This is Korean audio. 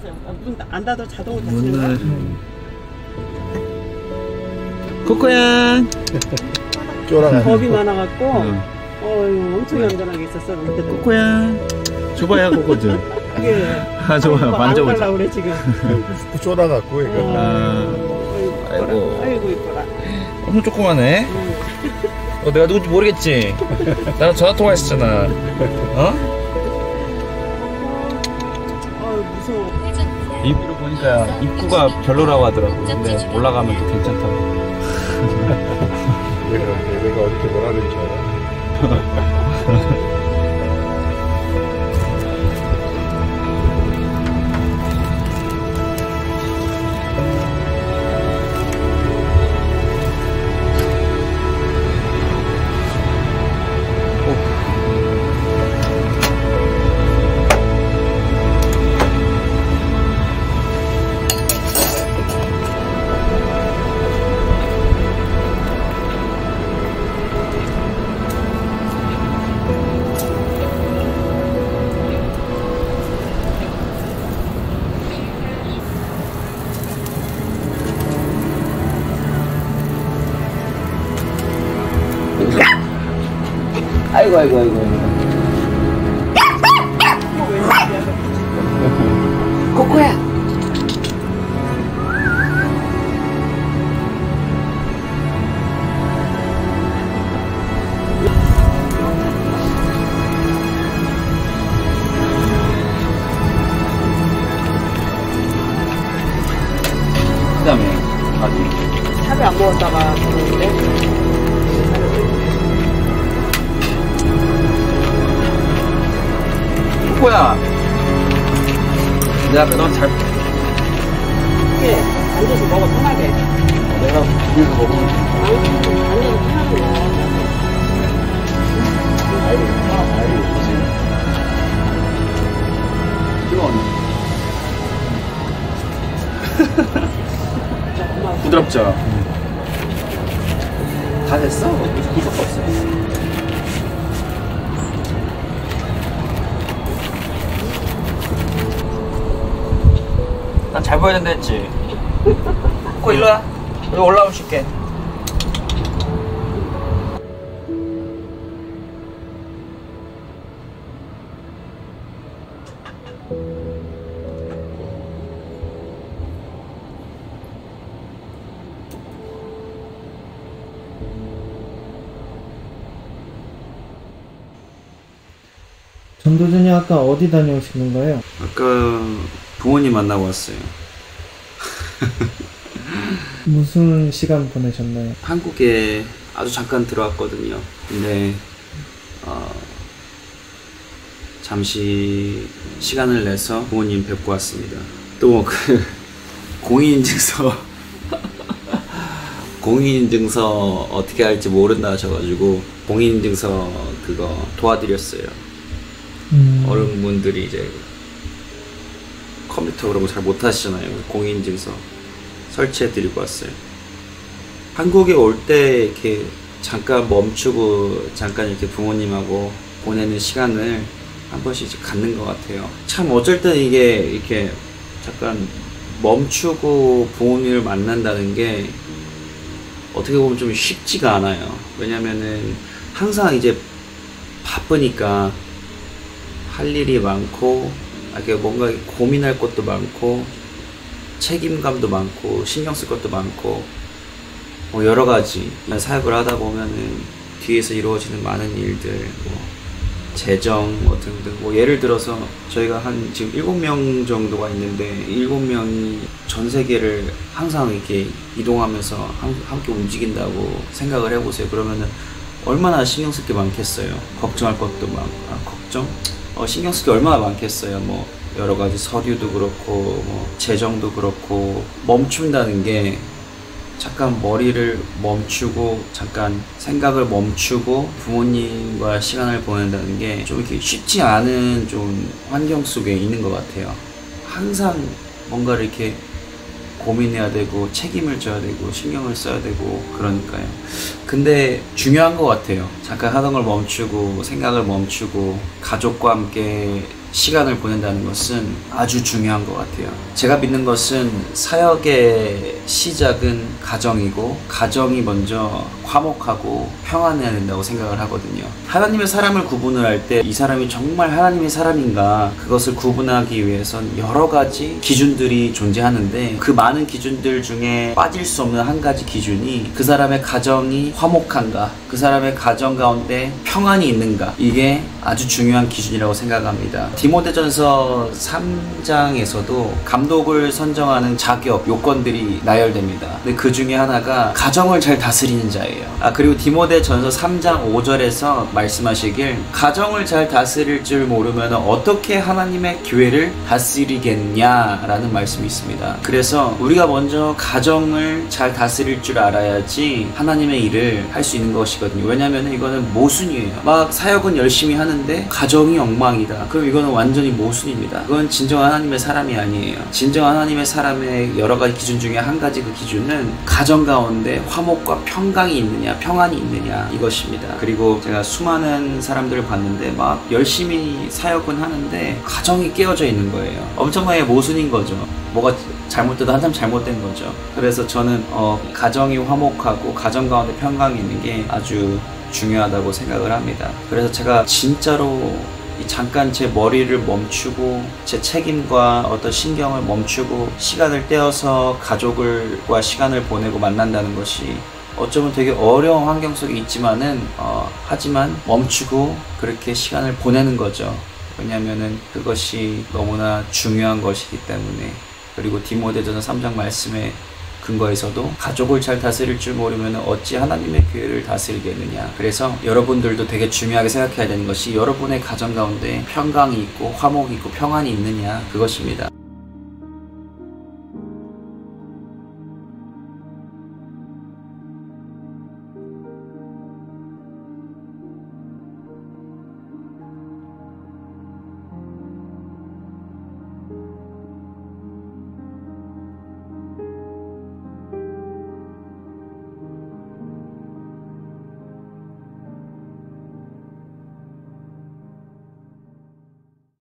문 안 닫아 자동으로 닫히는 거야? 코코야. 쫄아가. 겁이 많아갖고 엄청 얌전하게 있었어. 코코야. 줘봐야 코코 좀. 그게 좋아요. 만져보자. 그래 지금. 쫄아갖고 이거. 아이고 이뻐라. 엄청 조그마네. 내가 누군지 모르겠지? 나랑 전화 통화했었잖아. 무서워. 리뷰로 보니까 입구가 별로라고 하더라고. 근데 올라가면 또 괜찮다고. 내가 어떻게 뭐라 그랬지 알아? 아이고. 코코야. 그다음에 샵에 안 먹었다가 그러는데. 코코야. 내가 넌 잘. 예, 앉아서 먹어 편하게. 내가 위에서 먹으면. 앉아서 편하게 먹어. 아이고, 그치. 뜨거웠네. 부드럽죠? 다 됐어? 부족가 없어. 난 잘 보여야 된다 했지. 꼭 일로 와. 여기 올라오면 줄게. 전도전이 아까 어디 다녀오시는 거예요? 아까 부모님 만나고 왔어요. 무슨 시간 보내셨나요? 한국에 아주 잠깐 들어왔거든요. 근데 잠시 시간을 내서 부모님 뵙고 왔습니다. 또 그 공인인증서 공인인증서 어떻게 할지 모른다 하셔가지고 공인인증서 그거 도와드렸어요. 어른분들이 이제 컴퓨터 그런 거 잘 못하시잖아요. 공인인증서 설치해드리고 왔어요. 한국에 올 때 이렇게 잠깐 멈추고 잠깐 이렇게 부모님하고 보내는 시간을 한 번씩 갖는 것 같아요. 참 어쩔 때 이게 이렇게 잠깐 멈추고 부모님을 만난다는 게 어떻게 보면 좀 쉽지가 않아요. 왜냐면은 항상 이제 바쁘니까 할 일이 많고 뭔가 고민할 것도 많고 책임감도 많고 신경 쓸 것도 많고 뭐 여러 가지 사역을 하다 보면은 뒤에서 이루어지는 많은 일들 뭐 재정 뭐 등등 뭐 예를 들어서 저희가 한 지금 7명 정도가 있는데 7명이 전 세계를 항상 이렇게 이동하면서 함께 움직인다고 생각을 해보세요. 그러면은 얼마나 신경 쓸 게 많겠어요. 걱정할 것도 걱정? 신경 쓸 게 얼마나 많겠어요. 뭐 여러 가지 서류도 그렇고 뭐 재정도 그렇고 멈춘다는 게 잠깐 머리를 멈추고 잠깐 생각을 멈추고 부모님과 시간을 보낸다는 게 좀 이렇게 쉽지 않은 좀 환경 속에 있는 것 같아요. 항상 뭔가를 이렇게 고민해야 되고 책임을 져야 되고 신경을 써야 되고 그러니까요. 근데 중요한 것 같아요. 잠깐 하던 걸 멈추고 생각을 멈추고 가족과 함께 시간을 보낸다는 것은 아주 중요한 것 같아요. 제가 믿는 것은 사역의 시작은 가정이고, 가정이 먼저 화목하고 평안해야 된다고 생각을 하거든요. 하나님의 사람을 구분을 할 때 이 사람이 정말 하나님의 사람인가, 그것을 구분하기 위해선 여러 가지 기준들이 존재하는데, 그 많은 기준들 중에 빠질 수 없는 한 가지 기준이 그 사람의 가정이 화목한가, 그 사람의 가정 가운데 평안이 있는가, 이게 아주 중요한 기준이라고 생각합니다. 디모데전서 3장에서도 감독을 선정하는 자격, 요건들이 나열됩니다. 근데 그 중에 하나가 가정을 잘 다스리는 자예요. 그리고 디모데전서 3장 5절에서 말씀하시길, 가정을 잘 다스릴 줄 모르면 어떻게 하나님의 교회를 다스리겠냐라는 말씀이 있습니다. 그래서 우리가 먼저 가정을 잘 다스릴 줄 알아야지 하나님의 일을 할 수 있는 것이거든요. 왜냐하면 이거는 모순이에요. 막 사역은 열심히 하는데 가정이 엉망이다. 그럼 이거는 완전히 모순입니다. 그건 진정한 하나님의 사람이 아니에요. 진정한 하나님의 사람의 여러 가지 기준 중에 한 가지, 그 기준은 가정 가운데 화목과 평강이 있느냐, 평안이 있느냐, 이것입니다. 그리고 제가 수많은 사람들을 봤는데 막 열심히 사역은 하는데 가정이 깨어져 있는 거예요. 엄청나게 모순인 거죠. 뭐가 잘못돼도 한참 잘못된 거죠. 그래서 저는 가정이 화목하고 가정 가운데 평강이 있는 게 아주 중요하다고 생각을 합니다. 그래서 제가 진짜로 잠깐 제 머리를 멈추고 제 책임과 어떤 신경을 멈추고 시간을 떼어서 가족과 시간을 보내고 만난다는 것이 어쩌면 되게 어려운 환경 속에 있지만은 하지만 멈추고 그렇게 시간을 보내는 거죠. 왜냐하면은 그것이 너무나 중요한 것이기 때문에. 그리고 디모데전서 3장 말씀에 근거에서도 가족을 잘 다스릴 줄 모르면 어찌 하나님의 교회를 다스리겠느냐. 그래서 여러분들도 되게 중요하게 생각해야 되는 것이 여러분의 가정 가운데 평강이 있고 화목이 있고 평안이 있느냐, 그것입니다.